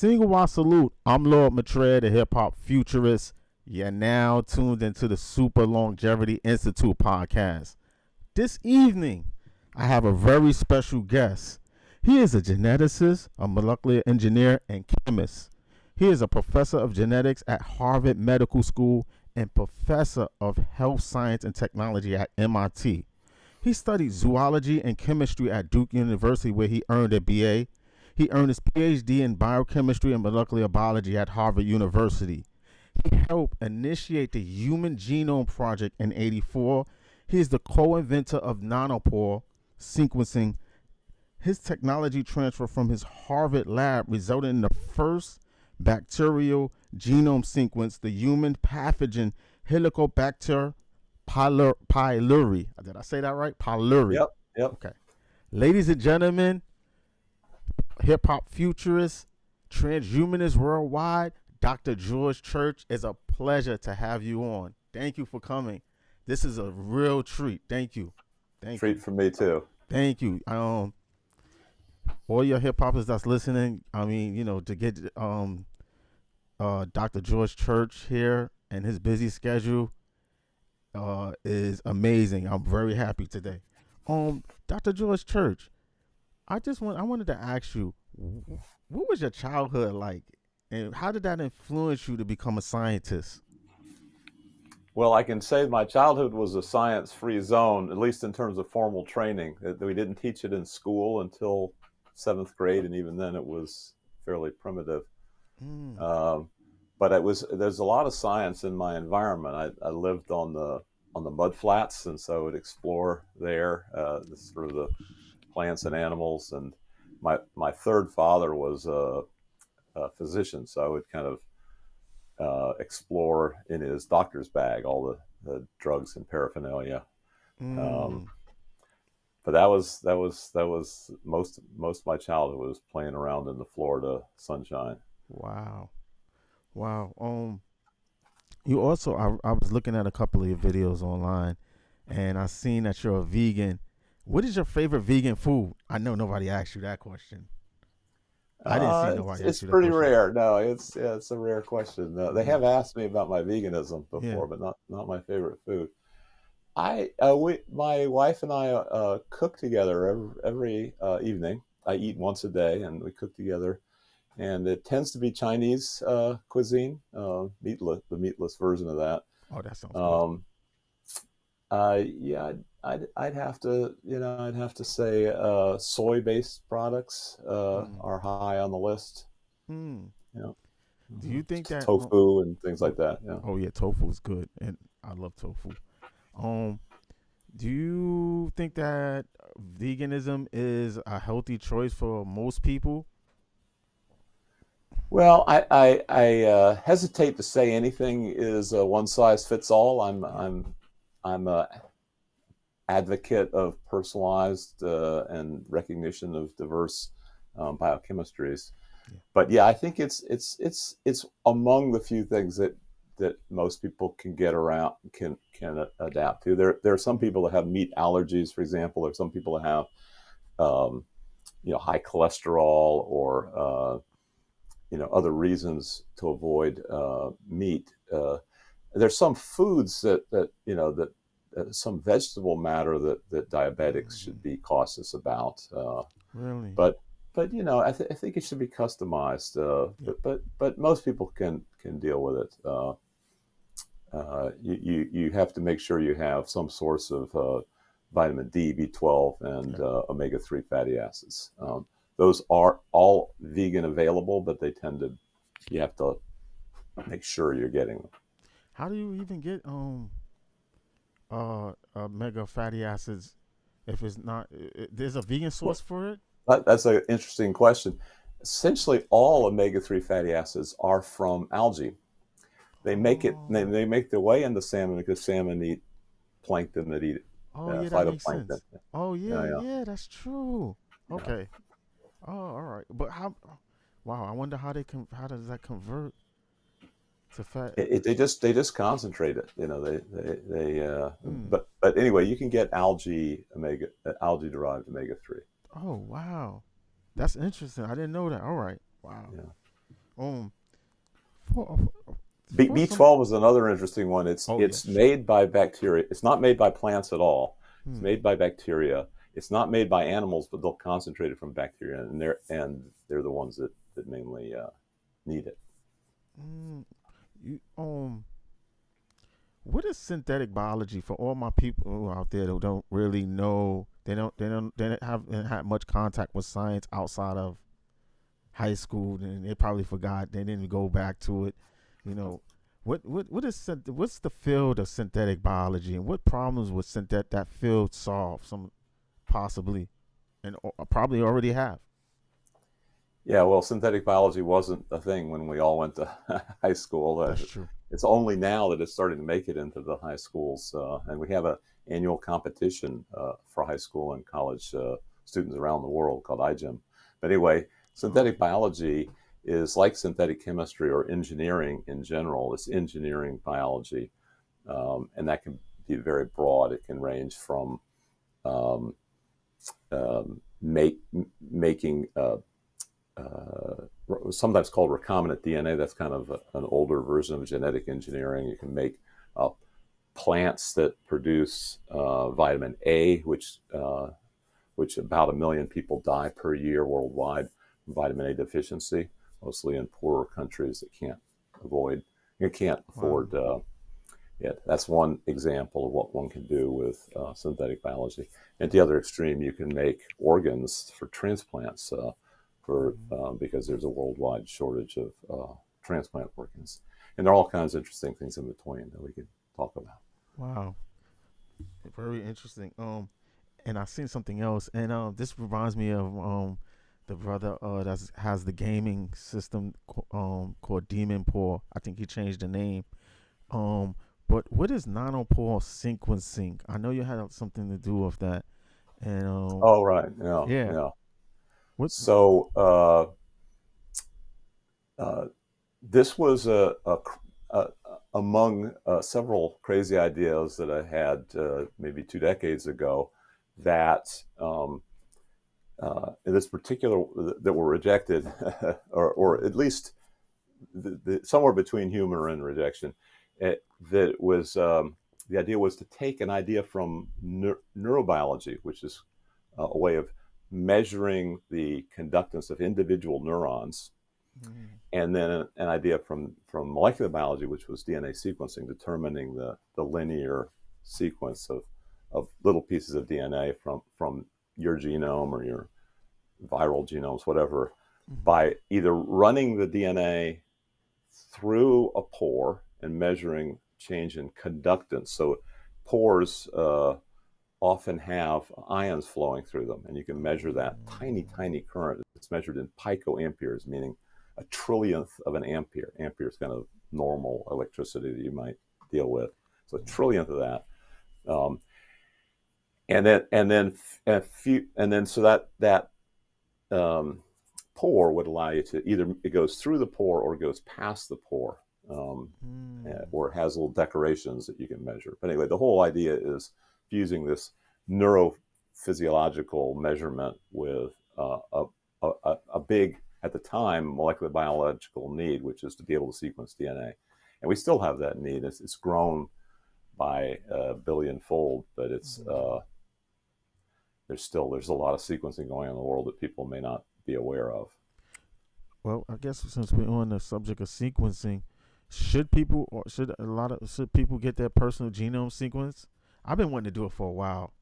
Single salute. I'm Lord Matre, the hip hop futurist. You're now tuned into the Super Longevity Institute podcast. This evening, I have a very special guest. He is a geneticist, a molecular engineer, and chemist. He is a professor of genetics at Harvard Medical School and professor of health science and technology at MIT. He studied zoology and chemistry at Duke University, where he earned a BA. He earned his PhD in biochemistry and molecular biology at Harvard University. He helped initiate the Human Genome Project in '84. He is the co-inventor of nanopore sequencing. His technology transfer from his Harvard lab resulted in the first bacterial genome sequence, the human pathogen Helicobacter pylori. Did I say that right? Pylori. Yep. Okay. Ladies and gentlemen, hip hop futurist, transhumanist worldwide, Dr. Church. It's a pleasure to have you on. Thank you for coming. This is a real treat. Thank you. Treat for me too. Thank you. All your hip hoppers that's listening, to get Dr. Church here and his busy schedule is amazing. I'm very happy today. Dr. Church, I wanted to ask you, what was your childhood like, and how did that influence you to become a scientist? Well, I can say my childhood was a science-free zone, at least in terms of formal training. We didn't teach it in school until 7th grade, and even then it was fairly primitive. But there's a lot of science in my environment. I lived on the mud flats, and so I would explore there, sort of the plants and animals. And my third father was a physician, so I would kind of explore in his doctor's bag all the drugs and paraphernalia. But that was most of my childhood was playing around in the Florida sunshine. Wow. You also, I was looking at a couple of your videos online, and I seen that you're a vegan. What is your favorite vegan food? I know nobody asked you that question. I didn't see nobody. It's pretty rare. No, it's a rare question. They have asked me about my veganism before, but not my favorite food. My wife and I cook together every evening. I eat once a day, and we cook together. And it tends to be Chinese cuisine, the meatless version of that. Oh, that sounds good. Yeah, I'd have to say soy-based products are high on the list. Do you think that tofu and things like that? Yeah. Oh yeah, tofu is good, and I love tofu. Do you think that veganism is a healthy choice for most people? Well, I hesitate to say anything is a one size fits all. I'm a advocate of personalized and recognition of diverse biochemistries. Yeah. But yeah, I think it's among the few things that most people can get around, can adapt to. There are some people that have meat allergies, for example, or some people that have high cholesterol or other reasons to avoid meat. There's some foods that some vegetable matter that diabetics should be cautious about. Really? But I think it should be customized. But most people can deal with it. You have to make sure you have some source of vitamin D, B12, and omega-3 fatty acids. Those are all vegan available, but you have to make sure you're getting them. How do you even get omega fatty acids if it's not? There's a vegan source for it? That's an interesting question. Essentially, all omega-3 fatty acids are from algae. They make they make their way into salmon because salmon eat plankton that eat that makes sense. Oh yeah, that's true. Okay. Yeah. Oh, all right. But how? Wow, I wonder how does that convert to fat? They just concentrate it. But anyway, you can get algae derived omega-3. Oh wow, that's interesting. I didn't know that. All right. Wow. Yeah. Um, for, for some. B12 is another interesting one. Oh It's yes. made by bacteria. It's not made by plants at all. It's Hmm. made by bacteria. It's not made by animals, but they'll concentrate it from bacteria, and they're the ones that mainly need it. Mm, you what is synthetic biology for all my people out there who don't really know? They don't haven't had much contact with science outside of high school, and they probably forgot. They didn't go back to it. You know, what's the field of synthetic biology, and what problems would that field solve? Some possibly, and probably already have. Yeah, well, synthetic biology wasn't a thing when we all went to high school. That's true. It's only now that it's starting to make it into the high schools, and we have an annual competition for high school and college students around the world called iGEM. But anyway, Oh, synthetic biology is like synthetic chemistry or engineering in general. It's engineering biology, and that can be very broad. It can range from um, making sometimes called recombinant DNA. That's kind of an older version of genetic engineering. You can make uh, plants that produce vitamin A, which about 1 million people die per year worldwide from vitamin A deficiency, mostly in poorer countries that can't wow. afford it. That's one example of what one can do with synthetic biology. At the other extreme, you can make organs for transplants for because there's a worldwide shortage of transplant organs. And there are all kinds of interesting things in between that we could talk about. Wow, very interesting. And I seen something else, and this reminds me of the brother that has the gaming system called Demon Paw. I think he changed the name. Um, but what is nanopore sequencing? I know you had something to do with that, and Oh, right. Yeah, yeah, yeah. what? So uh, this was a among several crazy ideas that I had maybe 2 decades ago that in this particular that were rejected or at least somewhere between humor and rejection. That was the idea was to take an idea from neurobiology, which is a way of measuring the conductance of individual neurons, Mm, and then an idea from molecular biology, which was DNA sequencing, determining the linear sequence of little pieces of DNA from your genome or your viral genomes, whatever, mm, by either running the DNA through a pore and measuring change in conductance. So pores often have ions flowing through them, and you can measure that tiny, tiny current. It's measured in picoamperes, meaning a trillionth of an ampere. Ampere is kind of normal electricity that you might deal with. So a trillionth of that. Um, and then so that um, pore would allow you to either it goes through the pore or it goes past the pore, um, mm, or it has little decorations that you can measure. But anyway, the whole idea is fusing this neurophysiological measurement with a big, at the time, molecular biological need, which is to be able to sequence DNA. And we still have that need. It's grown by a billion fold, but there's a lot of sequencing going on in the world that people may not be aware of. well, I guess since we're on the subject of sequencing, should people or should people get their personal genome sequence? I've been wanting to do it for a while,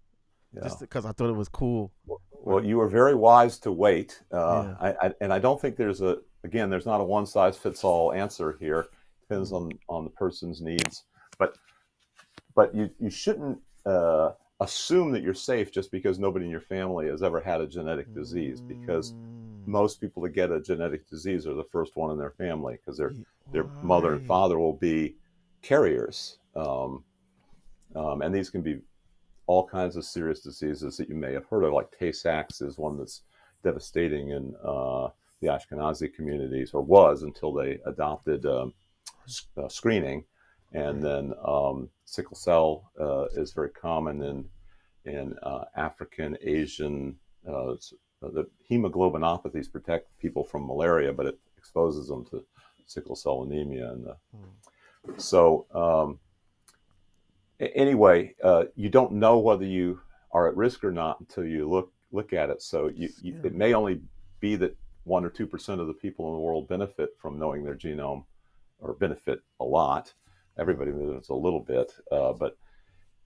Yeah. just because I thought it was cool. But Well, you were very wise to wait. yeah, And I don't think there's not a one size fits all answer here. Depends mm, on the person's needs. But you shouldn't assume that you're safe just because nobody in your family has ever had a genetic disease, because mm, most people that get a genetic disease are the first one in their family because their mother and right. father will be carriers. And these can be all kinds of serious diseases that you may have heard of, like Tay-Sachs is one that's devastating in the Ashkenazi communities, or was until they adopted screening. And Right. then sickle cell is very common in African, Asian. The hemoglobinopathies protect people from malaria, but it exposes them to sickle cell anemia. And Hmm. so anyway, you don't know whether you are at risk or not until you look at it. So it Scary. may only be that 1 or 2% of the people in the world benefit from knowing their genome, or benefit a lot. Everybody benefits a little bit, but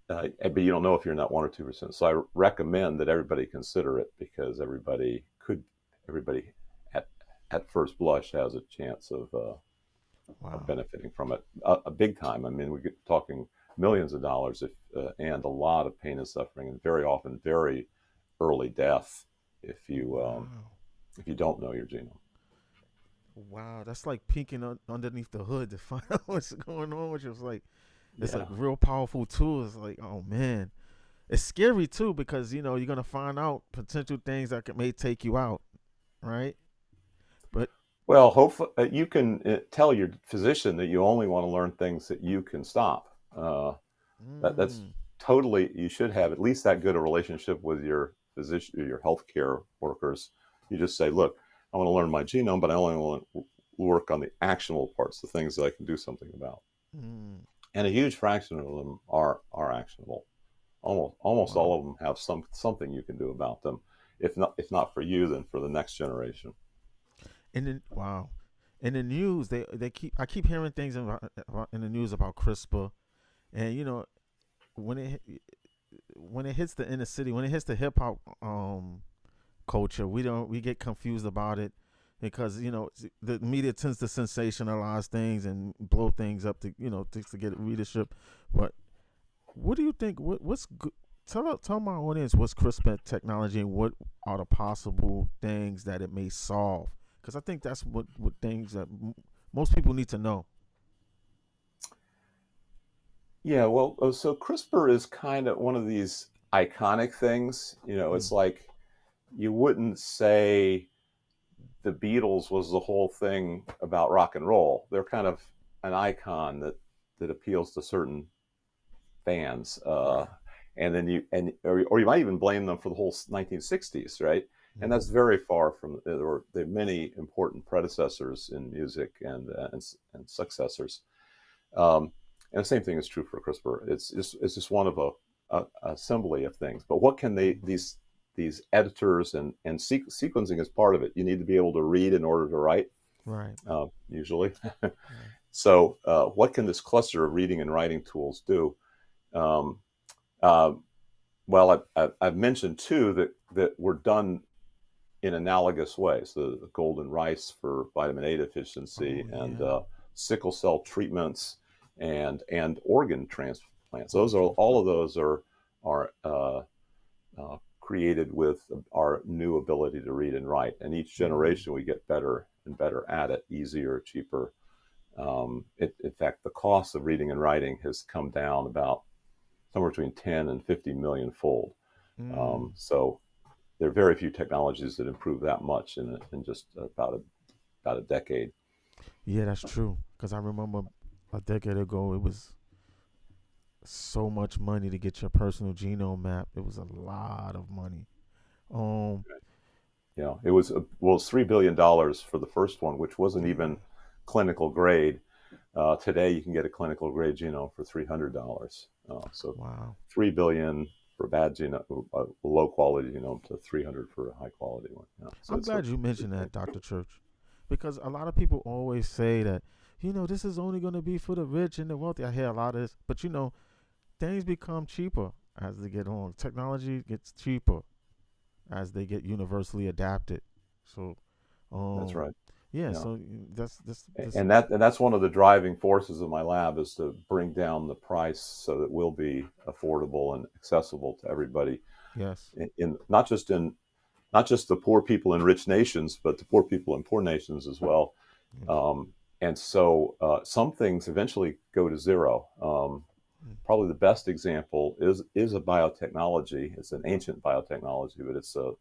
you don't know if you're in that 1 or 2%. So I recommend that everybody consider it, because everybody at first blush has a chance of Wow. benefiting from it a big time. I mean, we're talking millions of dollars, and a lot of pain and suffering, and very often very early death if Wow. you don't know your genome. Wow. That's like peeking underneath the hood to find out what's going on with you. It's like Yeah. real powerful tool. It's like, oh man. It's scary too because you're gonna find out potential things that may take you out, right? But Well, hopefully you can tell your physician that you only want to learn things that you can stop. That's mm, totally, you should have at least that good a relationship with your physician or your healthcare workers. You just say, look, I want to learn my genome, but I only want to work on the actionable parts, the things that I can do something about. mm, And a huge fraction of them are actionable. Almost wow. all of them have something you can do about them. If not for you, then for the next generation. And then wow. In the news, they keep hearing things in the news about CRISPR, and when it hits the inner city, when it hits the hip hop culture, we get confused about it because the media tends to sensationalize things and blow things up to things to get readership. But what do you think? What's good? Tell my audience what's CRISPR technology and what are the possible things that it may solve? Because I think that's what things that most people need to know. Yeah, well, so CRISPR is kind of one of these iconic things. Hmm. It's like you wouldn't say the Beatles was the whole thing about rock and roll. They're kind of an icon that appeals to certain fans. Right. And then or you might even blame them for the whole 1960s, right? And that's Hmm. very far from, there were many important predecessors in music, and successors. Um, and the same thing is true for CRISPR. It's just one of a assembly of things. But what can Hmm. these editors and sequencing is part of it. You need to be able to read in order to write, Right. usually. Right. So what can this cluster of reading and writing tools do? Um, uh, well, I've mentioned too that we're done in analogous ways. The golden rice for vitamin A deficiency, Oh and yeah. sickle cell treatments, and organ transplants. Organ All transplant. of those are created with our new ability to read and write. And each Mm. generation we get better and better at it, easier, cheaper. In fact, the cost of reading and writing has come down about somewhere between 10 and 50 million fold. Mm. So there are very few technologies that improve that much in just about a decade. Yeah, that's true. Because I remember a decade ago, it was so much money to get your personal genome map. It was a lot of money. Um. It was $3 billion for the first one, which wasn't even Yeah. clinical grade. Today, you can get a clinical grade genome for $300. So Wow. 3 billion for a bad genome, a low quality genome, to 300 for a high quality one. So I'm it's a glad you big mentioned thing. that, Dr. Church, because a lot of people always say that this is only going to be for the rich and the wealthy. I hear a lot of this, but things become cheaper as they get on. Technology gets cheaper as they get universally adapted. So, That's um, right. yeah. Yeah. So that's this. And that's one of the driving forces of my lab, is to bring down the price so that we'll be affordable and accessible to everybody, Yes. in not just the poor people in rich nations, but the poor people in poor nations as well. Yeah. And so some things eventually go to zero. Mm. Probably the best example is a biotechnology. It's an ancient biotechnology, but it's a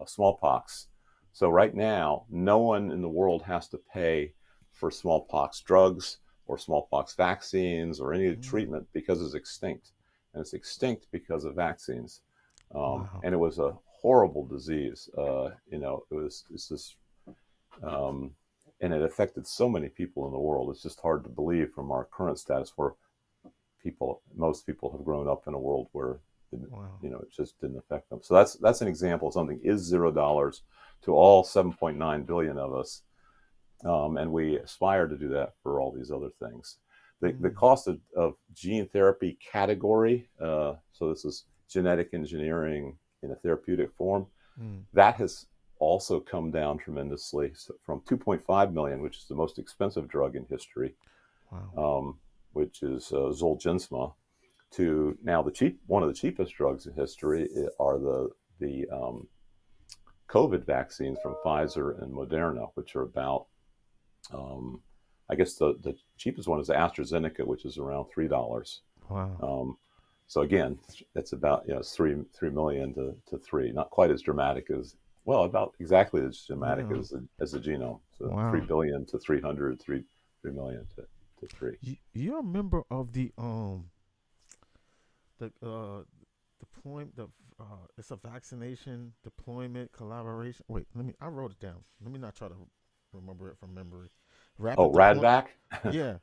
smallpox. So right now, no one in the world has to pay for smallpox drugs or smallpox vaccines or any Mm. treatment, because it's extinct, and it's extinct because of vaccines. Wow. And it was a horrible disease. It's this um, and it affected so many people in the world. It's just hard to believe from our current status where most people have grown up in a world where Wow. it just didn't affect them. So that's an example of something is $0 to all 7.9 billion of us, and we aspire to do that for all these other things. The cost of gene therapy category, so this is genetic engineering in a therapeutic form, that has also come down tremendously, so from 2.5 million, which is the most expensive drug in history, Wow. which is Zolgensma, to now one of the cheapest drugs in history are the COVID vaccines from Pfizer and Moderna, which are about, I guess the cheapest one is AstraZeneca, which is around $3. Wow. So again, it's about it's 3 million to 3, not quite as dramatic as, well, about exactly as dramatic Yeah. as the genome. So Wow. 3 billion to 300, 3 million to 3. You're a member of the deployment, it's a vaccination deployment collaboration. Wait, I wrote it down. Let me not try to remember it from memory. Oh, Rapid deployment. Radvac. Yeah.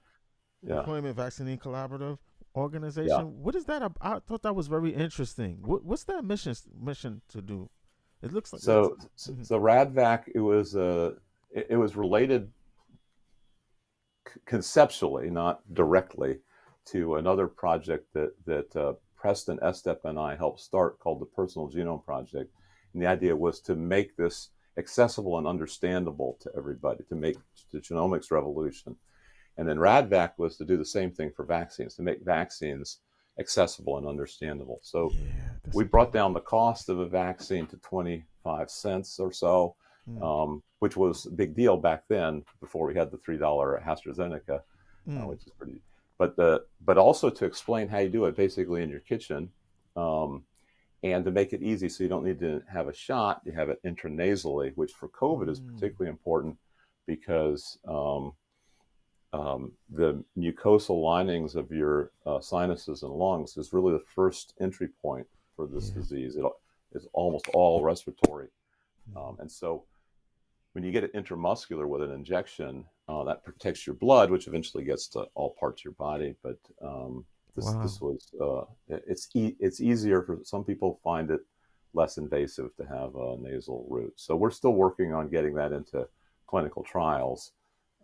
Yeah, Deployment Vaccine Collaborative yeah. Organization. What is that? I thought that was very interesting. What's that mission to do? It looks like it's. So so Radvac, it was related conceptually, not directly, to another project that Preston Estep and I helped start called the Personal Genome Project. And the idea was to make this accessible and understandable to everybody, to make the genomics revolution. And then Radvac was to do the same thing for vaccines, to make vaccines accessible and understandable. So Yeah, that's we brought important. down the cost of a vaccine to 25 cents or so, Mm. which was a big deal back then before we had the $3 AstraZeneca, Mm. which is pretty. But also to explain how you do it basically in your kitchen, um, and to make it easy so you don't need to have a shot, you have it intranasally, which for COVID is Mm. particularly important because the mucosal linings of your sinuses and lungs is really the first entry point for this Yeah. disease. It is almost all respiratory. Mm. And so when you get it intramuscular with an injection, that protects your blood, which eventually gets to all parts of your body. But this Wow. was it's easier for some people, find it less invasive to have a nasal route. So we're still working on getting that into clinical trials.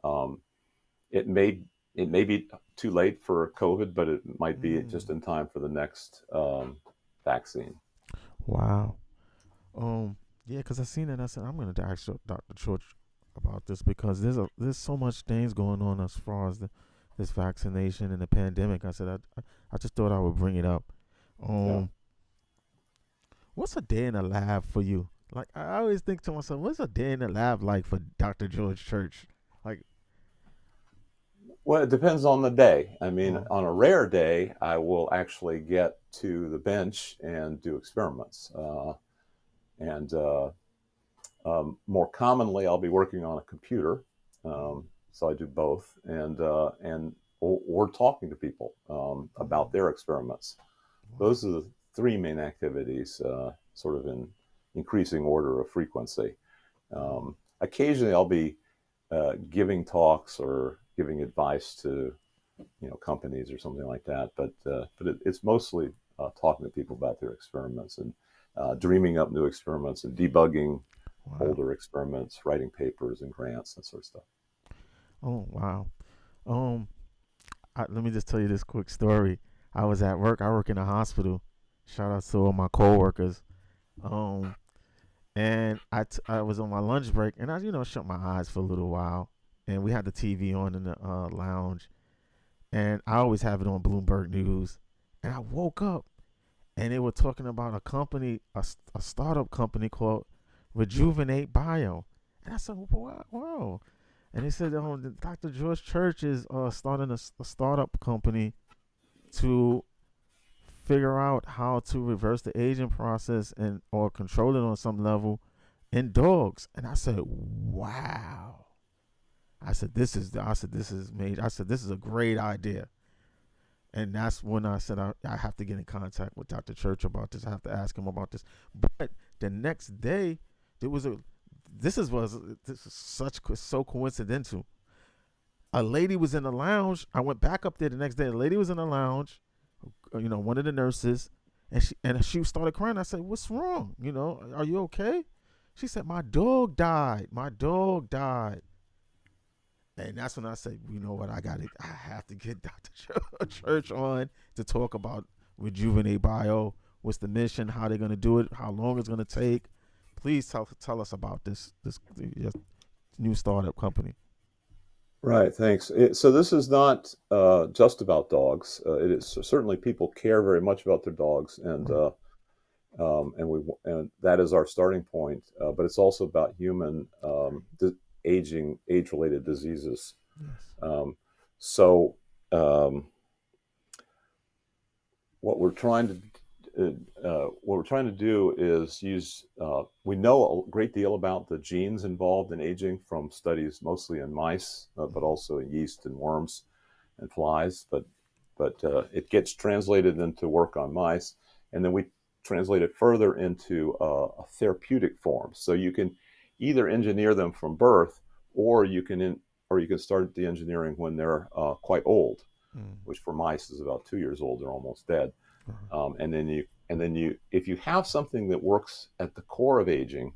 Um, it may it may be too late for COVID, but it might be just Mm. in time for the next vaccine. Wow. Um. Yeah, because I seen it. And I said I'm gonna ask Dr. Church about this because there's so much things going on as far as this vaccination and the pandemic. I said I just thought I would bring it up. Yeah. Um. What's a day in the lab for you? Like I always think to myself, what's a day in the lab like for Dr. George Church? Like, Well, it depends on the day. I mean, oh, on a rare day, I will actually get to the bench and do experiments. And More commonly, I'll be working on a computer. mm, So I do both, or talking to people about mm, their experiments. wow, Those are the three main activities, sort of in increasing order of frequency. mm, Occasionally, I'll be giving talks or giving advice to companies or something like that. But it's mostly talking to people about their experiments and dreaming up new experiments and debugging wow, older experiments, writing papers and grants, that sort of stuff. oh wow. Um, let me just tell you this quick story. I was at work. I work in a hospital. Shout out to all my coworkers. Um, and I was on my lunch break, and I shut my eyes for a little while, and we had the TV on in the lounge, and I always have it on Bloomberg News, and I woke up and they were talking about a company, a startup company called Rejuvenate Bio, and I said, wow. And they said, Dr. George Church is starting a startup company to figure out how to reverse the aging process and or control it on some level in dogs. And I said, wow. I said this is major. I said this is a great idea. And that's when I said I have to get in contact with Dr. Church about this. I have to ask him about this. But the next day, there was this is so coincidental. A lady was in the lounge. I went back up there the next day. A lady was in the lounge, one of the nurses, and she started crying. I said, "What's wrong? Are you okay?" She said, "My dog died. My dog died." And that's when I said, "You know what? I have to get Dr. Church on to talk about Rejuvenate Bio. What's the mission? How they're gonna do it? How long it's gonna take? Please tell us about this new startup company." Right, thanks. So this is not just about dogs. It is certainly people care very much about their dogs, and Right. and that is our starting point. But it's also about human age-related diseases. Yes. Um, so um, what we're trying to do is use. We know a great deal about the genes involved in aging from studies mostly in mice, but also in yeast and worms and flies. But it gets translated into work on mice, and then we translate it further into a therapeutic form. So you can either engineer them from birth, or you can start the engineering when they're quite old, which for mice is about 2 years old. They're almost dead. And then if you have something that works at the core of aging,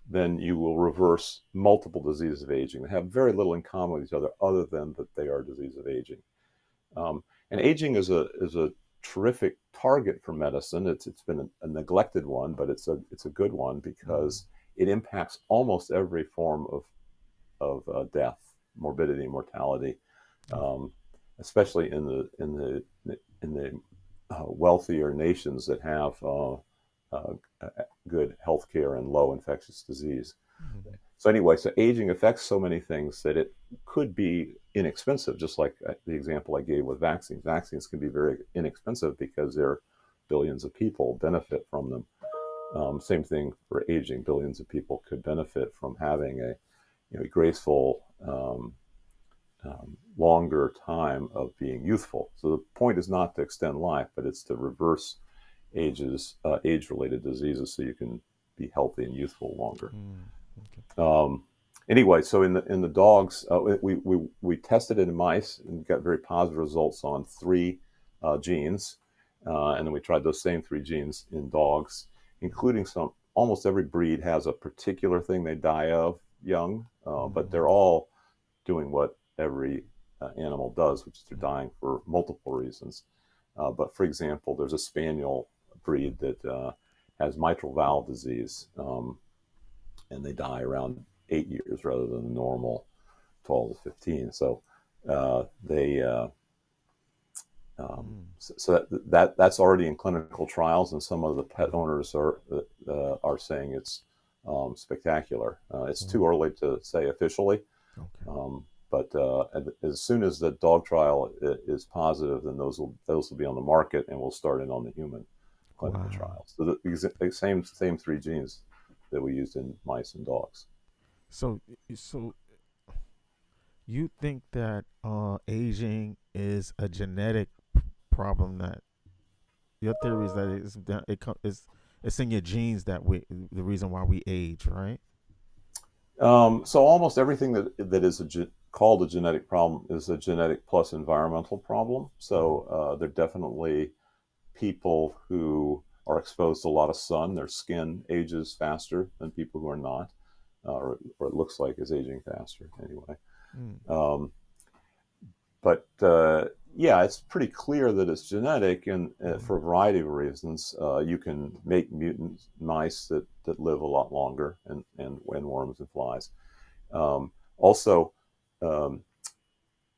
then you will reverse multiple diseases of aging that have very little in common with each other than that they are disease of aging. And aging is a terrific target for medicine. It's been a neglected one, but it's a good one because it impacts almost every form of death, morbidity, mortality, especially in the wealthier nations that have good health care and low infectious disease. So anyway, so aging affects so many things that it could be inexpensive, just like the example I gave with vaccines. Vaccines can be very inexpensive because billions of people benefit from them. Same thing for aging. Billions of people could benefit from having a graceful, longer time of being youthful. So the point is not to extend life, but it's to reverse age-related diseases so you can be healthy and youthful longer. Okay. Anyway, so in the dogs, we tested it in mice and got very positive results on 3 genes, and then we tried those same 3 genes in dogs, including almost every breed has a particular thing they die of young, but they're all doing what every animal does, which is they're dying for multiple reasons. But for example, there's a spaniel breed that has mitral valve disease, and they die around 8 years rather than the normal 12 to 15. So so that's already in clinical trials, and some of the pet owners are saying it's spectacular. It's too early to say officially. Okay. But as soon as the dog trial is positive, then those will be on the market, and we'll start in on the human clinical trials. So the same 3 genes that we used in mice and dogs. So you think that aging is a genetic problem? That your theory is that it's in your genes the reason why we age, right? So almost everything that is called a genetic problem is a genetic plus environmental problem. So there are definitely people who are exposed to a lot of sun. Their skin ages faster than people who are not, or it looks like is aging faster anyway. But yeah, it's pretty clear that it's genetic, and for a variety of reasons. You can make mutant mice that live a lot longer, and worms and flies. Also,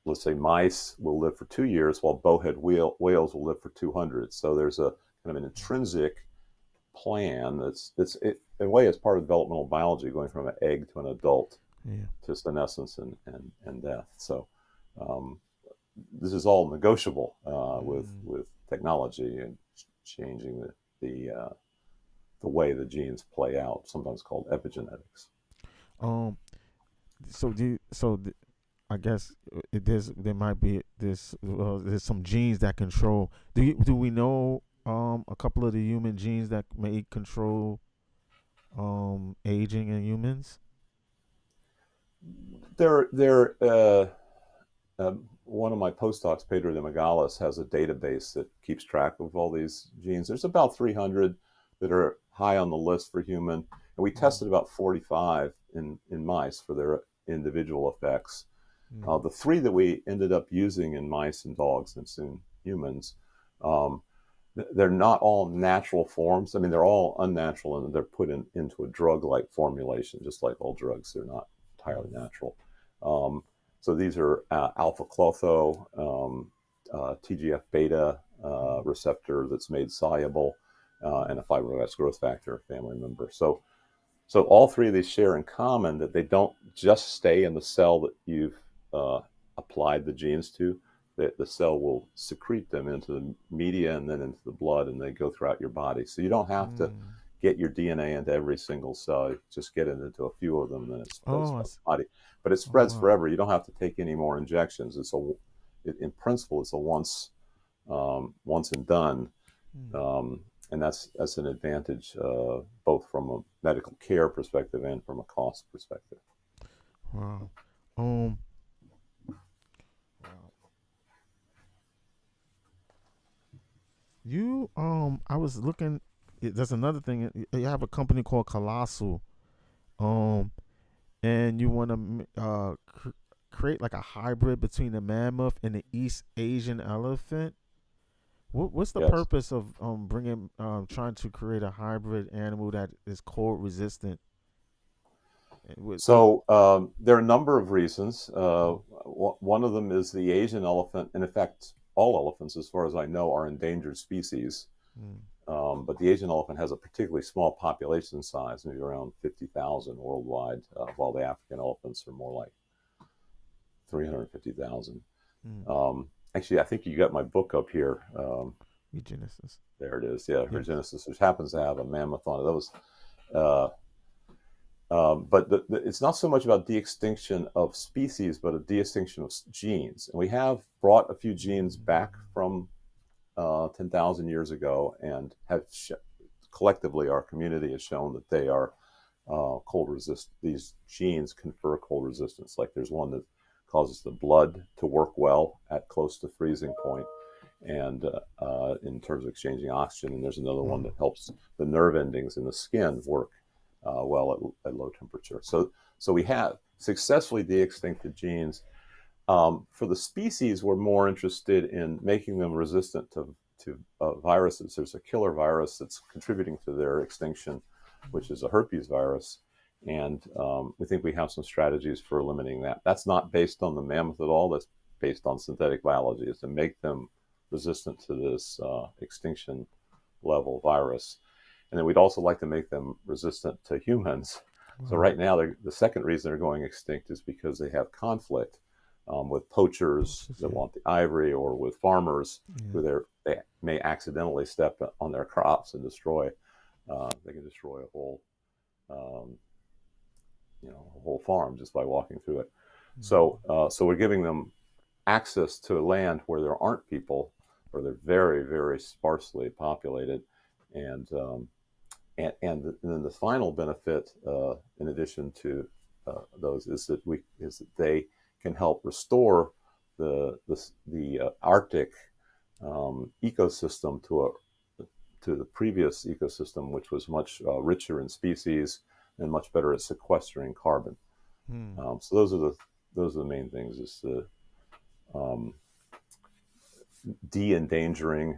let's say mice will live for 2 years, while bowhead whales will live for 200. So there's a kind of an intrinsic plan that's in a way it's part of developmental biology, going from an egg to an adult, to senescence and death. So this is all negotiable with technology and changing the way the genes play out, sometimes called epigenetics. I guess there might be there's some genes that control. Do we know a couple of the human genes that may control aging in humans? There, one of my postdocs, Pedro de Magalis, has a database that keeps track of all these genes. There's about 300 that are high on the list for human, and we Mm, tested about 45 in mice for their individual effects. mm, The three that we ended up using in mice and dogs and soon humans, um, they're not all natural forms. I mean, they're all unnatural and they're put into a drug-like formulation, just like all drugs. They're not entirely mm, natural. Um, so these are alpha-klotho, TGF beta mm, receptor that's made soluble, and a fibroblast growth factor family member. So all three of these share in common that they don't just stay in the cell that you've uh, applied the genes to. The cell will secrete them into the media and then into the blood, and they go throughout your body. So you don't have to mm. get your DNA into every single cell. You just get it into a few of them, and then it spreads Oh, throughout the body. But it oh spreads wow. forever. You don't have to take any more injections. In principle, it's a once and done, Mm, um, and that's an advantage both from a medical care perspective and from a cost perspective. wow. Um, wow. I was looking. There's another thing. You have a company called Colossal. Um, and you want to create like a hybrid between the mammoth and the East Asian elephant. What's the Yes. purpose of bringing trying to create a hybrid animal that is cold resistant? With So there are a number of reasons. One of them is the Asian elephant, and in fact, all elephants, as far as I know, are endangered species. mm, But the Asian elephant has a particularly small population size, maybe around 50,000 worldwide, while the African elephants are more like 350,000. mm, Actually, I think you got my book up here. eugenicist. There it is. Yeah, Yes. Geneticist, which happens to have a mammoth on it. That was, uh, but it's not so much about de-extinction of species, but a de-extinction of genes. And we have brought a few genes back from 10,000 years ago and have collectively, our community has shown that they are cold resist. These genes confer cold resistance. Like there's one that causes the blood to work well at close to freezing point, and in terms of exchanging oxygen. And there's another one Mm, that helps the nerve endings in the skin work well at low temperature. So we have successfully de-extincted genes. For the species, we're more interested in making them resistant to viruses. There's a killer virus that's contributing to their extinction, which is a herpes virus. And we think we have some strategies for eliminating that. That's not based on the mammoth at all. That's based on synthetic biology, is to make them resistant to this extinction level virus. And then we'd also like to make them resistant to humans. So wow. right now, the second reason they're going extinct is because they have conflict with poachers Poachers, that yeah. want the ivory, or with farmers Yeah. who they may accidentally step on their crops and destroy. They can destroy um, a whole farm just by walking through it. Mm, So we're giving them access to land where there aren't people, or they're very, very sparsely populated, and and then the final benefit, in addition to those, is that they can help restore the Arctic ecosystem to the previous ecosystem, which was much richer in species and much better at sequestering carbon. mm. So those are the main things: is the um, de-endangering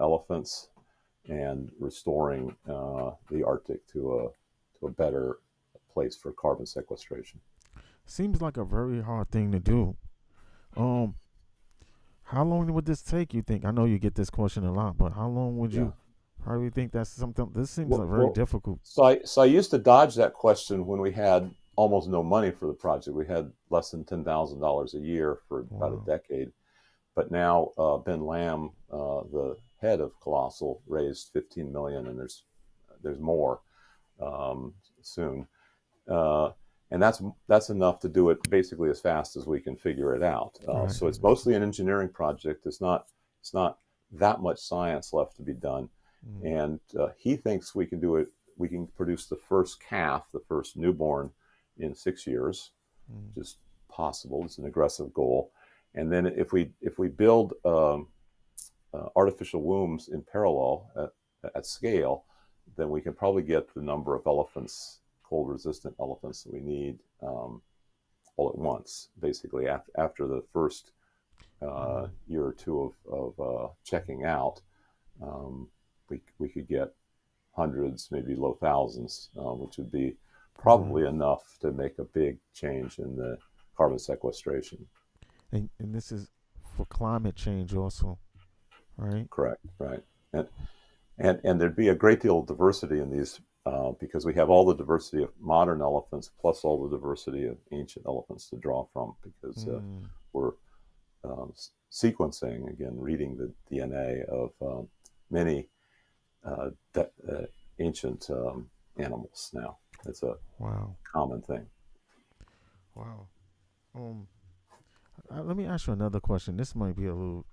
elephants and restoring the Arctic to a better place for carbon sequestration. Seems like a very hard thing to do. Um, how long would this take? You think? I know you get this question a lot, but how long would Yeah. you? How do you think that's something? This seems Well, like very well difficult. so I used to dodge that question when we had almost no money for the project. We had less than $10,000 a year for about a Wow. decade. But now Ben Lamb, the head of Colossal, raised 15 million, and there's more soon. Uh, and that's enough to do it basically as fast as we can figure it out. Right. So it's mostly an engineering project. It's not that much science left to be done, Mm, and he thinks we can do it we can produce the first calf, the first newborn, in 6 years, which is possible. It's an aggressive goal. And then if we build artificial wombs in parallel at scale, then we can probably get the number of elephants, cold-resistant elephants, that we need all at once. Basically, after the first year or two of checking out, we could get hundreds, maybe low thousands, which would be probably enough to make a big change in the carbon sequestration. And this is for climate change also, right? Correct, right. And there'd be a great deal of diversity in these because we have all the diversity of modern elephants plus all the diversity of ancient elephants to draw from, because we're sequencing, again, reading the DNA of many ancient animals now. It's a common thing. Wow. Let me ask you another question. This might be a little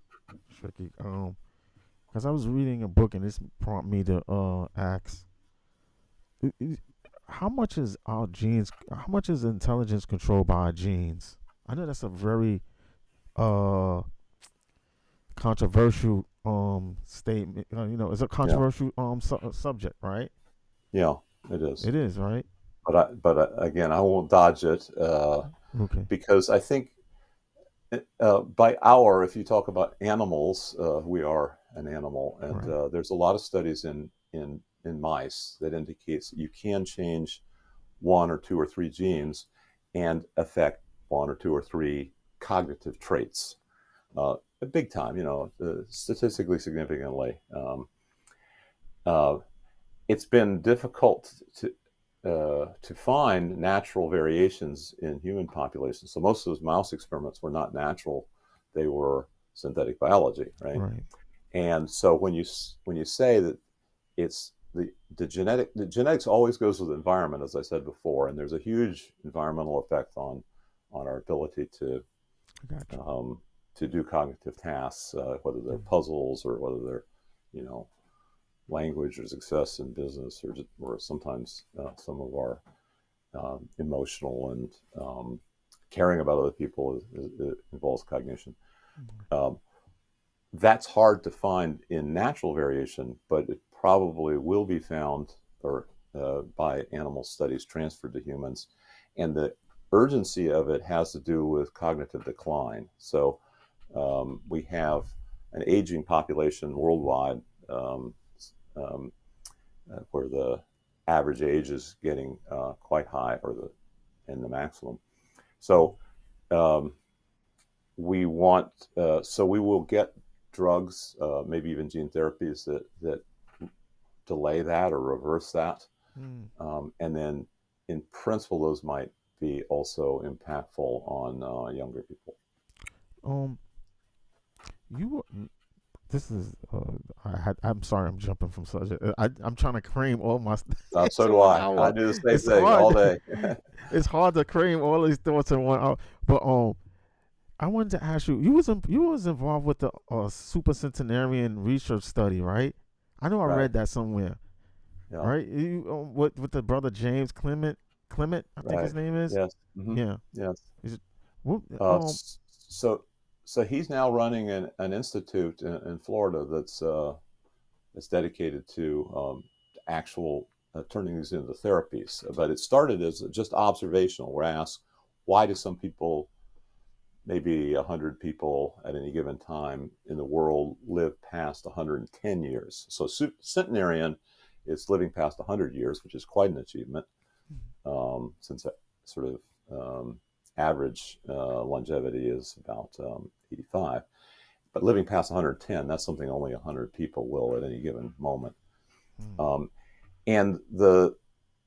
tricky. Because I was reading a book and this prompted me to ask, how much is our genes? How much is intelligence controlled by our genes? I know that's a very controversial statement. It's a controversial subject, right? Yeah, it is. It is, right? But again, I won't dodge it because I think by our, if you talk about animals, we are an animal, and there's a lot of studies in mice that indicates that you can change one or two or three genes and affect one or two or three cognitive traits, big time, statistically significantly. It's been difficult to find natural variations in human populations. So most of those mouse experiments were not natural; they were synthetic biology, right? And so when you say that it's the genetics always goes with the environment, as I said before, and there's a huge environmental effect on our ability to do cognitive tasks, whether they're puzzles or whether they're language or success in business, or sometimes some of our emotional and caring about other people involves cognition. That's hard to find in natural variation, but it probably will be found by animal studies transferred to humans. And the urgency of it has to do with cognitive decline. So we have an aging population worldwide, where the average age is getting quite high, in the maximum. So we will get drugs, maybe even gene therapies that delay that or reverse that. And then in principle, those might be also impactful on younger people. This is I'm sorry, I'm jumping from subject. I'm trying to cream all my So do I do the same thing all day. It's hard to cream all these thoughts in one hour. But I wanted to ask you, you was involved with the Supercentenarian research study, right? I know I read that somewhere. Right? You with the brother James Clement, I think his name is. Yes. Mm-hmm. Yeah. Yes. So he's now running an institute in Florida that's dedicated to actual turning these into therapies. But it started as just observational. We're asked, why do some people, maybe 100 people at any given time in the world, live past 110 years? So centenarian is living past 100 years, which is quite an achievement, since sort of average longevity is about 85. But living past 110, that's something only 100 people will at any given moment. And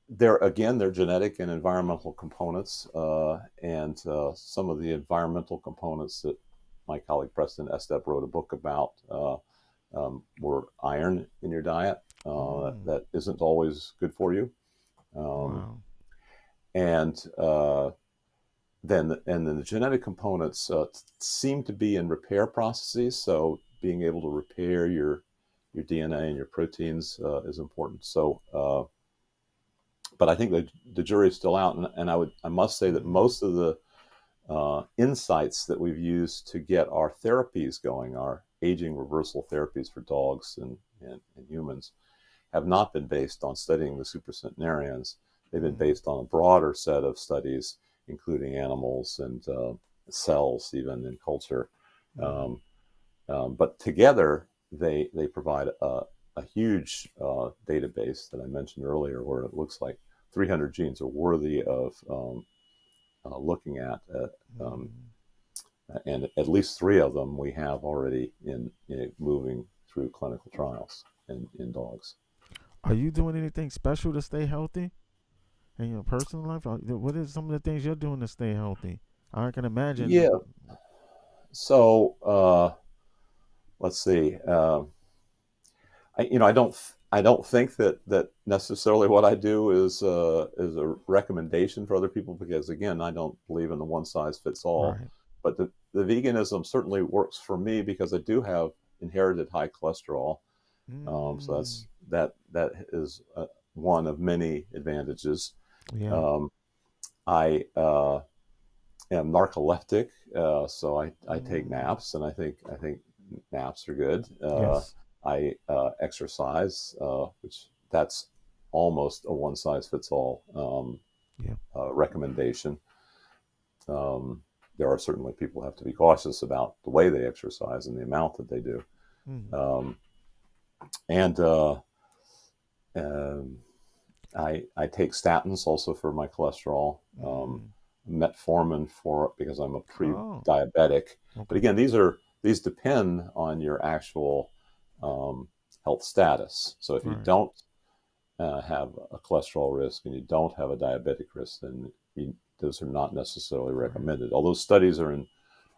there are genetic and environmental components, and some of the environmental components that my colleague Preston Estep wrote a book about were iron in your diet. That isn't always good for you. And then the genetic components seem to be in repair processes. So being able to repair your DNA and your proteins is important. So but I think the jury is still out, and I must say that most of the insights that we've used to get our therapies going, our aging reversal therapies for dogs and humans, have not been based on studying the supercentenarians. They've been based on a broader set of studies, including animals and cells, even in culture. But together, they provide a huge database that I mentioned earlier, where it looks like 300 genes are worthy of looking at, and at least 3 of them we have already in moving through clinical trials in dogs. Are you doing anything special to stay healthy in your personal life? What are some of the things you're doing to stay healthy? I can imagine. Yeah. So let's see. I don't think that necessarily what I do is a recommendation for other people, because again, I don't believe in the one size fits all. Right. But the veganism certainly works for me because I do have inherited high cholesterol. So that is one of many advantages. Yeah. I am narcoleptic, so I take naps, and I think naps are good. Yes. I exercise, which that's almost a one size fits all Yeah. recommendation. There are certainly people who have to be cautious about the way they exercise and the amount that they do. And I take statins also for my cholesterol. Metformin because I'm a pre-diabetic. But again, these depend on your actual health status. So if you don't have a cholesterol risk and you don't have a diabetic risk, then those are not necessarily recommended. Although studies are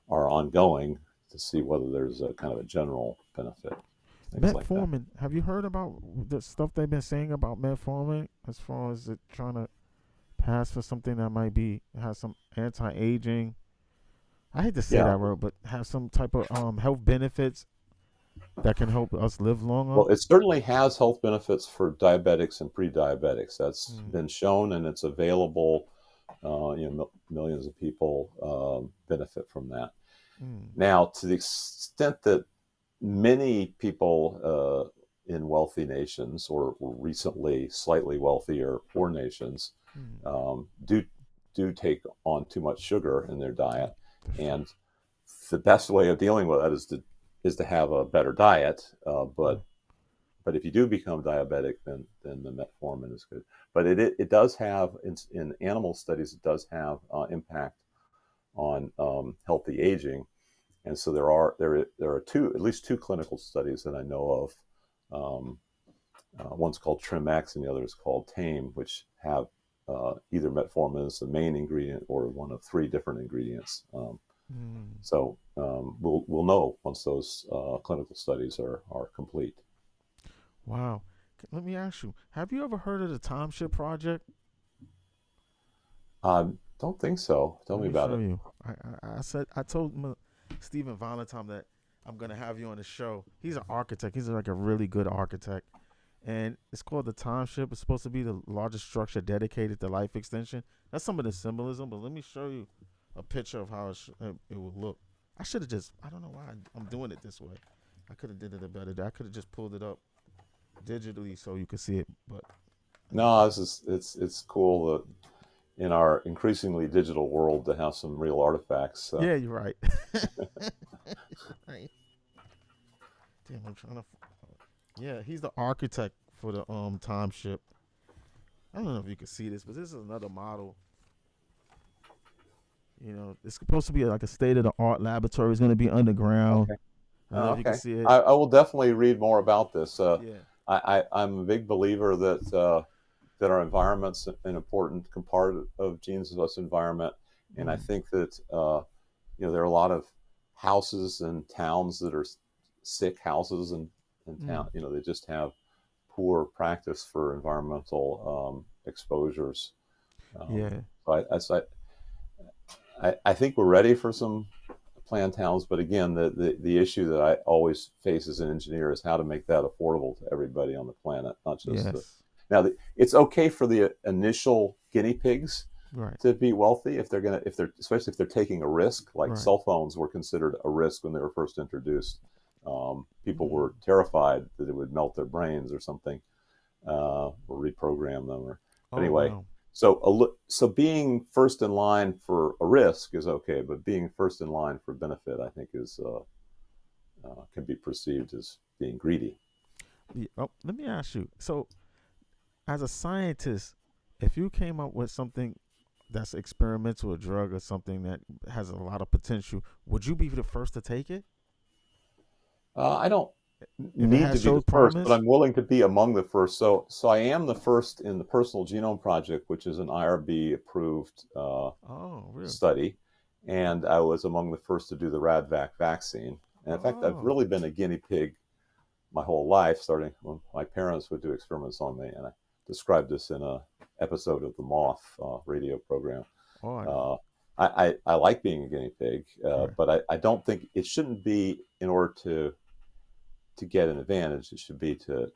ongoing to see whether there's a kind of a general benefit. Metformin. Like, have you heard about the stuff they've been saying about metformin as far as it trying to pass for something that might have some anti-aging? I hate to say that word, but have some type of health benefits that can help us live longer. Well, it certainly has health benefits for diabetics and pre-diabetics. That's been shown, and it's available. Millions of people benefit from that. Now, to the extent that many people in wealthy nations, or recently slightly wealthier poor nations, do take on too much sugar in their diet, and the best way of dealing with that is to have a better diet. But if you do become diabetic, then the metformin is good. But it does have in animal studies, it does have impact on healthy aging. And so there are at least two clinical studies that I know of. One's called TrimX and the other is called TAME, which have either metformin as the main ingredient or one of 3 different ingredients. So we'll know once those clinical studies are complete. Wow. Let me ask you, have you ever heard of the Township project? Don't think so. Tell me about it. You. I told Stephen Valentine that I'm gonna have you on the show. He's an architect. He's like a really good architect, and it's called the Township. It's supposed to be the largest structure dedicated to life extension. That's some of the symbolism. But let me show you a picture of how it would look. I should have just. I don't know why I'm doing it this way. I could have did it a better day. I could have just pulled it up digitally so you could see it. But no, it's cool that in our increasingly digital world to have some real artifacts. Yeah, you're right. Right. Damn, I'm trying to. Yeah, he's the architect for the Township. I don't know if you can see this, but this is another model. It's supposed to be like a state of the art laboratory. It's going to be underground. Okay. I don't know if you can see it. I will definitely read more about this. Yeah. I'm a big believer that our environment's an important part of Gene's environment, and I think that there are a lot of houses and towns that are sick houses and town. They just have poor practice for environmental exposures. So I think we're ready for some planned towns, but again, the issue that I always face as an engineer is how to make that affordable to everybody on the planet, not just Now, it's okay for the initial guinea pigs Right. to be wealthy if they're especially if they're taking a risk. Like Right. cell phones were considered a risk when they were first introduced. People Mm. were terrified that it would melt their brains or something, or reprogram them. But Oh anyway, wow. so being first in line for a risk is okay, but being first in line for benefit, I think, is can be perceived as being greedy. Yeah. Oh, let me ask you. So, as a scientist, if you came up with something that's experimental, a drug or something that has a lot of potential, would you be the first to take it I don't if it need to has be the showed first, but promise? I'm willing to be among the first. So I am the first in the Personal Genome Project, which is an IRB approved Oh, really? study, and I was among the first to do the Radvac vaccine. And in fact, I've Oh, really been a guinea pig my whole life, starting when my parents would do experiments on me, and I described this in a episode of the Moth radio program. oh, Uh, I like being a guinea pig, right, but I don't think it shouldn't be in order to get an advantage. It should be to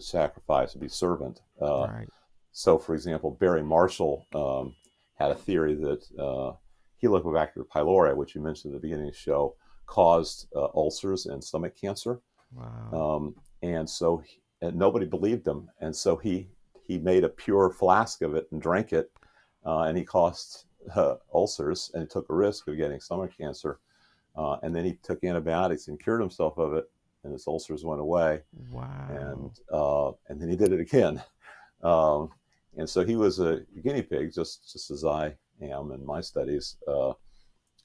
sacrifice and be servant. right. So, for example, Barry Marshall had a theory that Helicobacter pylori, which you mentioned at the beginning of the show, caused ulcers and stomach cancer. Wow. Um, and nobody believed him. And so he made a pure flask of it and drank it, and he caused ulcers and he took a risk of getting stomach cancer. And then he took antibiotics and cured himself of it, and his ulcers went away. Wow. And then he did it again. Um, and so he was a guinea pig, just as I am in my studies.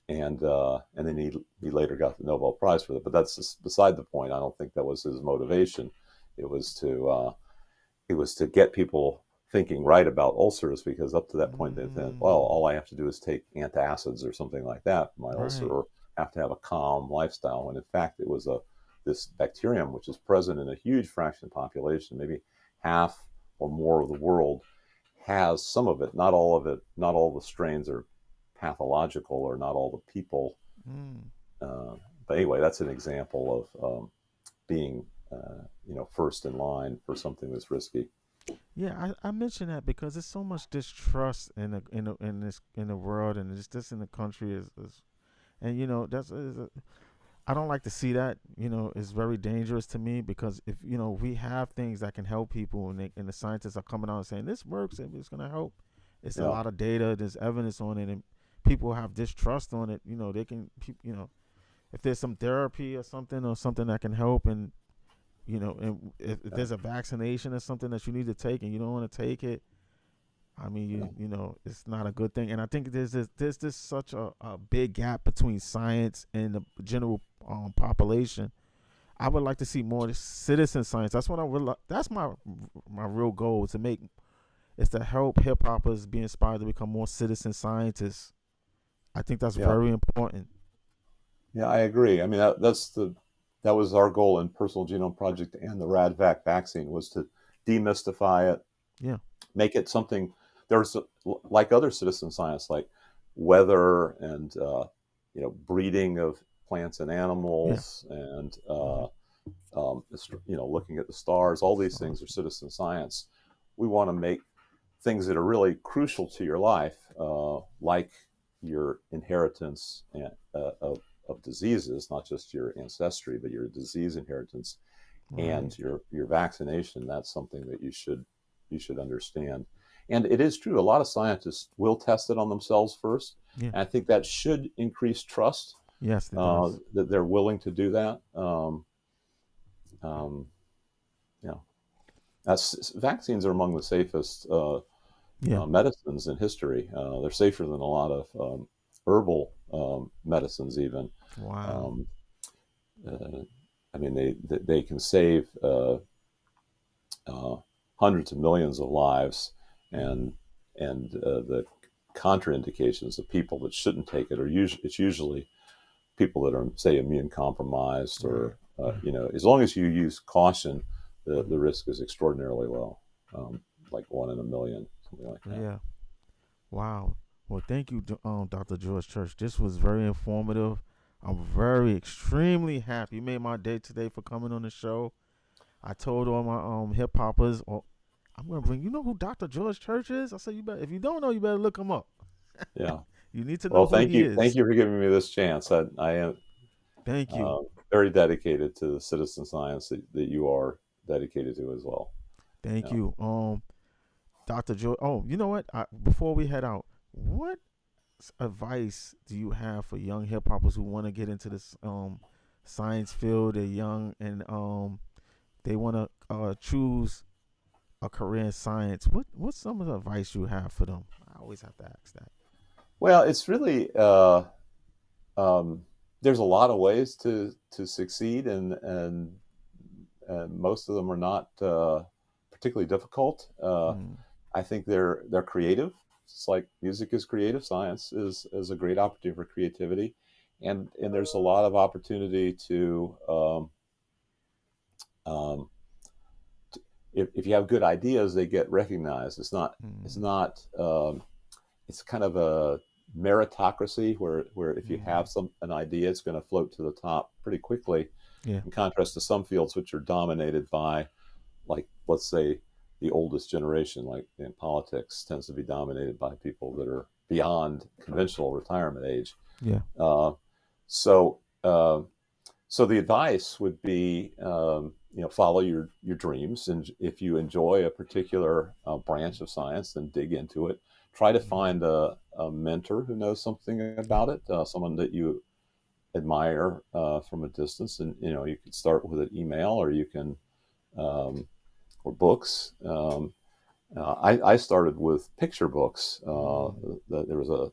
And then he later got the Nobel Prize for that. But that's just beside the point. I don't think that was his motivation. It was to get people thinking right about ulcers, because up to that point they think, well, Mm, all I have to do is take antacids or something like that for my ulcer, right. or have to have a calm lifestyle. When in fact it was this bacterium, which is present in a huge fraction of the population, maybe half or more of the world has some of it. Not all of it. Not all the strains are pathological, or not all the people. Mm. Uh, but anyway, that's an example of being, first in line for something that's risky. Yeah, I mention that because there's so much distrust in the world, and it's just in the country is and I don't like to see that. It's very dangerous to me because if we have things that can help people, and the scientists are coming out and saying this works and it's gonna help. It's a Yeah, lot of data, there's evidence on it, and people have distrust on it. They can, if there's some therapy or something that can help, and and if yeah, there's a vaccination or something that you need to take and you don't want to take it, I mean, yeah. it's not a good thing. And I think there's such a big gap between science and the general population. I would like to see more citizen science. That's what I would. That's my real goal is to help hip hoppers be inspired to become more citizen scientists. I think that's Yeah. very important. Yeah, I agree. I mean, that was our goal in Personal Genome Project and the Radvac vaccine, was to demystify it, Yeah, make it something. There's like other citizen science, like weather and breeding of plants and yeah, animals, and mm-hmm. looking at the stars. All these So, things are citizen science. We want to make things that are really crucial to your life, like your inheritance of diseases, not just your ancestry, but your disease inheritance, right. and your vaccination. That's something that you should understand. And it is true, a lot of scientists will test it on themselves first. Yeah. And I think that should increase trust, Yes, it does. that they're willing to do that. Um, you know, vaccines are among the safest Yeah. medicines in history. They're safer than a lot of herbal medicines, even. Wow. Um, uh, I mean, they can save uh, hundreds of millions of lives, Mm-hmm. and the contraindications of people that shouldn't take it are usually people that are, say, immune compromised, Right. or as long as you use caution, the Mm-hmm. risk is extraordinarily low, like 1 in a million, something like that. Yeah. Wow. Well, thank you, Dr. George Church. This was very informative. I'm very extremely happy. You made my day today for coming on the show. I told all my hip hoppers, I'm gonna bring. You know who Dr.Church is? I said, you better. If you don't know, you better look him up. Yeah. You need to know Well, who he thank is. you for giving me this chance. I am Thank you. very dedicated to the citizen science that you are dedicated to as well. Thank Yeah. you. Dr. Joy. Oh, you know what? Before we head out, what advice do you have for young hip hoppers who want to get into this science field? They're young and they want to choose a career in science. What's some of the advice you have for them? I always have to ask that. Well, it's really um, there's a lot of ways to succeed, and most of them are not particularly difficult. Mm, I think they're creative. It's like music is creative. Science is a great opportunity for creativity, and there's a lot of opportunity to um, if you have good ideas, they get recognized. It's mm, not it's kind of a meritocracy where if you mm. have an idea, it's going to float to the top pretty quickly. Yeah. In contrast to some fields which are dominated by, like, let's say, the oldest generation, like in politics, tends to be dominated by people that are beyond conventional retirement age. Yeah. Uh, so, uh, so the advice would be, follow your dreams, and if you enjoy a particular branch of science, then dig into it. Try to Mm, find a mentor who knows something yeah. about it, someone that you admire from a distance, and you could start with an email, or you can um, or books. I started with picture books. Mm, There was a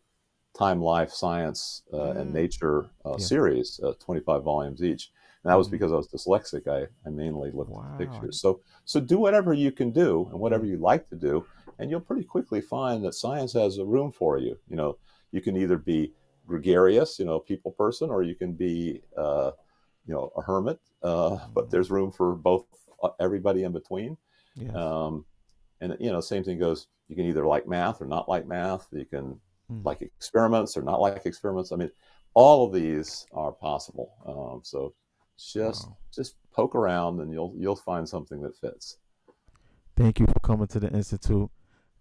Time, Life, Science, and mm. Nature Yeah. series, 25 volumes each. And that was Mm. because I was dyslexic. I mainly looked at the Wow. pictures. So do whatever you can do and whatever Yeah. you like to do, and you'll pretty quickly find that science has a room for you. You can either be gregarious, people person, or you can be, a hermit. But Mm. there's room for both, everybody in between. Yes. Um, and same thing goes. You can either like math or not like math. You can Mm. like experiments or not like experiments. I mean, all of these are possible. So just Wow. just poke around, and you'll find something that fits. Thank you for coming to the Institute,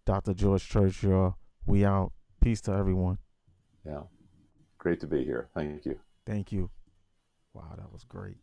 Dr. George Church. Y'all. We out. Peace to everyone. Yeah, great to be here. Thank you. Thank you. Wow, that was great.